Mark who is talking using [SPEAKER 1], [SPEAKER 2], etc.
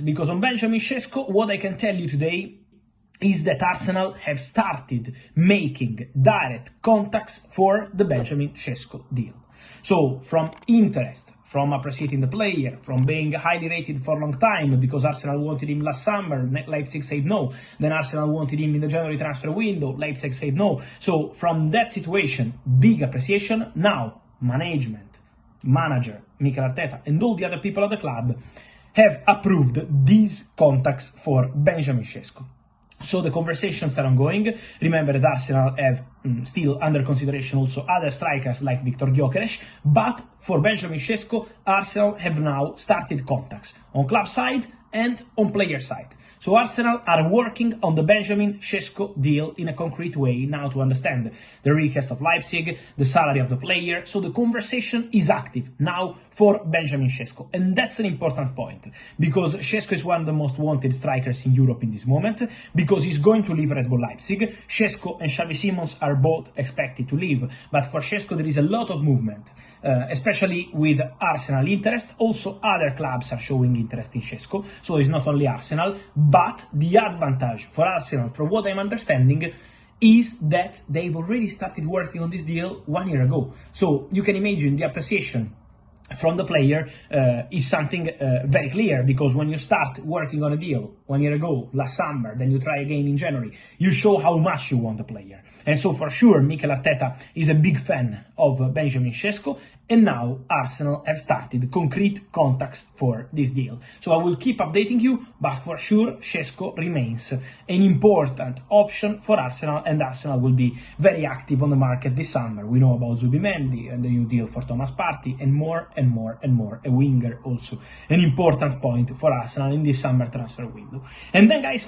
[SPEAKER 1] Because on Benjamin Sesko, what I can tell you today is that Arsenal have started making direct contacts for the Benjamin Sesko deal. So from interest, from appreciating the player, from being highly rated for a long time because Arsenal wanted him last summer, Leipzig said no, then Arsenal wanted him in the January transfer window, Leipzig said no. So from that situation, big appreciation. Now management, manager, Mikel Arteta and all the other people at the club have approved these contacts for Benjamin Sesko. So the conversations are ongoing. Remember that Arsenal have still under consideration also other strikers like Gyokores, but for Benjamin Sesko, Arsenal have now started contacts on club side and on player side. So Arsenal are working on the Benjamin Sesko deal in a concrete way now to understand the request of Leipzig, the salary of the player. So the conversation is active now for Benjamin Sesko. And that's an important point because Sesko is one of the most wanted strikers in Europe in this moment because he's going to leave Red Bull Leipzig. Sesko and Xavi Simons are both expected to leave. But for Sesko, there is a lot of movement, especially with Arsenal interest. Also, other clubs are showing interest in Sesko. So it's not only Arsenal. But the advantage for Arsenal, from what I'm understanding, is that they've already started working on this deal 1 year ago. So you can imagine the appreciation from the player is something very clear, because when you start working on a deal 1 year ago, last summer, then you try again in January, you show how much you want the player. And so for sure, Mikel Arteta is a big fan of Benjamin Sesko, and now Arsenal have started concrete contacts for this deal. So I will keep updating you, but for sure, Sesko remains an important option for Arsenal, and Arsenal will be very active on the market this summer. We know about Zubimendi and the new deal for Thomas Partey, and more and more and more. A winger also, an important point for Arsenal in this summer transfer window. And then guys,